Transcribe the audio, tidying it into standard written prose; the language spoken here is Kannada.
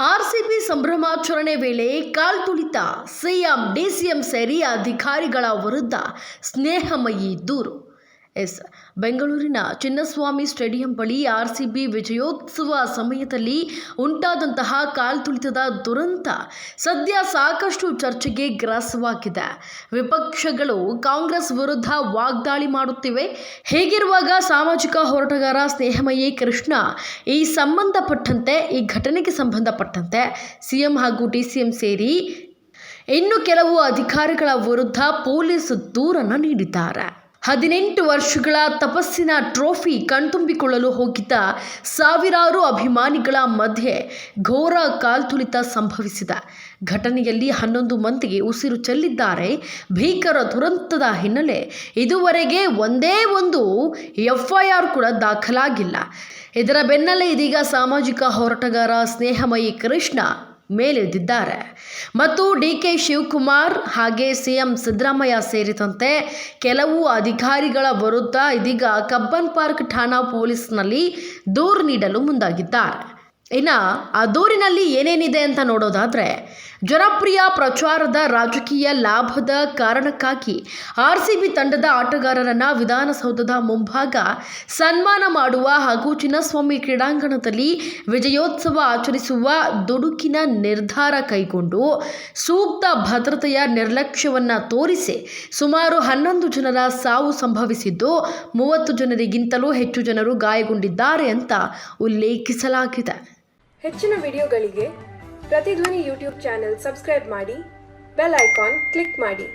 ಆರ್ಸಿಬಿ ಸಂಭ್ರಮಾಚರಣೆ ವೇಳೆ ಕಾಲ್ತುಳಿತ ಸಿಎಂ ಡಿಸಿಎಂ ಸೇರಿ ಅಧಿಕಾರಿಗಳ ವಿರುದ್ಧ ಸ್ನೇಹಮಯಿ ದೂರು. ಬೆಂಗಳೂರಿನ ಚಿನ್ನಸ್ವಾಮಿ ಸ್ಟೇಡಿಯಂ ಬಳಿ ಆರ್ಸಿಬಿ ವಿಜಯೋತ್ಸವ ಸಮಯದಲ್ಲಿ ಉಂಟಾದಂತಹ ಕಾಲ್ತುಳಿತದ ದುರಂತ ಸದ್ಯ ಸಾಕಷ್ಟು ಚರ್ಚೆಗೆ ಗ್ರಾಸವಾಗಿದೆ. ವಿಪಕ್ಷಗಳು ಕಾಂಗ್ರೆಸ್ ವಿರುದ್ಧ ವಾಗ್ದಾಳಿ ಮಾಡುತ್ತಿವೆ. ಹೀಗಿರುವಾಗ ಸಾಮಾಜಿಕ ಹೋರಾಟಗಾರ ಸ್ನೇಹಮಯಿ ಕೃಷ್ಣ ಈ ಘಟನೆಗೆ ಸಂಬಂಧಪಟ್ಟಂತೆ ಸಿಎಂ ಹಾಗೂ ಡಿಸಿಎಂ ಸೇರಿ ಇನ್ನು ಕೆಲವು ಅಧಿಕಾರಿಗಳ ವಿರುದ್ಧ ಪೊಲೀಸ್ ದೂರನ್ನು ನೀಡಿದ್ದಾರೆ. 18 ವರ್ಷಗಳ ತಪಸ್ಸಿನ ಟ್ರೋಫಿ ಕಣ್ತುಂಬಿಕೊಳ್ಳಲು ಹೋಗಿದ್ದ ಸಾವಿರಾರು ಅಭಿಮಾನಿಗಳ ಮಧ್ಯೆ ಘೋರ ಕಾಲ್ತುಳಿತ ಸಂಭವಿಸಿದೆ. ಘಟನೆಯಲ್ಲಿ 11 ಮಂದಿಗೆ ಉಸಿರು ಚೆಲ್ಲಿದ್ದಾರೆ. ಭೀಕರ ದುರಂತದ ಹಿನ್ನೆಲೆ ಇದುವರೆಗೆ ಒಂದೇ ಒಂದು FIR ಕೂಡ ದಾಖಲಾಗಿಲ್ಲ. ಇದರ ಬೆನ್ನಲ್ಲೇ ಇದೀಗ ಸಾಮಾಜಿಕ ಹೋರಾಟಗಾರ ಸ್ನೇಹಮಯಿ ಕೃಷ್ಣ ಮೇಲೆದ್ದಿದ್ದಾರೆ ಮತ್ತು DK ಶಿವಕುಮಾರ್ ಹಾಗೆ ಸಿಎಂ ಸಿದ್ದರಾಮಯ್ಯ ಸೇರಿದಂತೆ ಕೆಲವು ಅಧಿಕಾರಿಗಳ ವಿರುದ್ಧ ಇದೀಗ ಕಬ್ಬನ್ ಪಾರ್ಕ್ ಠಾಣಾ ಪೊಲೀಸ್ನಲ್ಲಿ ದೂರು ನೀಡಲು ಮುಂದಾಗಿದ್ದಾರೆ. ಇನ್ನು ಆ ದೂರಿನಲ್ಲಿ ಏನೇನಿದೆ ಅಂತ ನೋಡೋದಾದರೆ, ಜನಪ್ರಿಯ ಪ್ರಚಾರದ ರಾಜಕೀಯ ಲಾಭದ ಕಾರಣಕ್ಕಾಗಿ ಆರ್ಸಿಬಿ ತಂಡದ ಆಟಗಾರರನ್ನು ವಿಧಾನಸೌಧದ ಮುಂಭಾಗ ಸನ್ಮಾನ ಮಾಡುವ ಹಾಗೂ ಚಿನ್ನಸ್ವಾಮಿ ಕ್ರೀಡಾಂಗಣದಲ್ಲಿ ವಿಜಯೋತ್ಸವ ಆಚರಿಸುವ ದುಡುಕಿನ ನಿರ್ಧಾರ ಕೈಗೊಂಡು ಸೂಕ್ತ ಭದ್ರತೆಯ ನಿರ್ಲಕ್ಷ್ಯವನ್ನು ತೋರಿಸಿ ಸುಮಾರು 11 ಜನರ ಸಾವು ಸಂಭವಿಸಿದ್ದು 30 ಜನರಿಗಿಂತಲೂ ಹೆಚ್ಚು ಜನರು ಗಾಯಗೊಂಡಿದ್ದಾರೆ ಅಂತ ಉಲ್ಲೇಖಿಸಲಾಗಿದೆ. ಹೆಚ್ಚಿನ ವಿಡಿಯೋಗಳಿಗೆ ಪ್ರತಿಧ್ವನಿ ಯೂಟ್ಯೂಬ್ ಚಾನೆಲ್ ಸಬ್ಸ್ಕ್ರೈಬ್ ಮಾಡಿ, ಬೆಲ್ ಐಕಾನ್ ಕ್ಲಿಕ್ ಮಾಡಿ.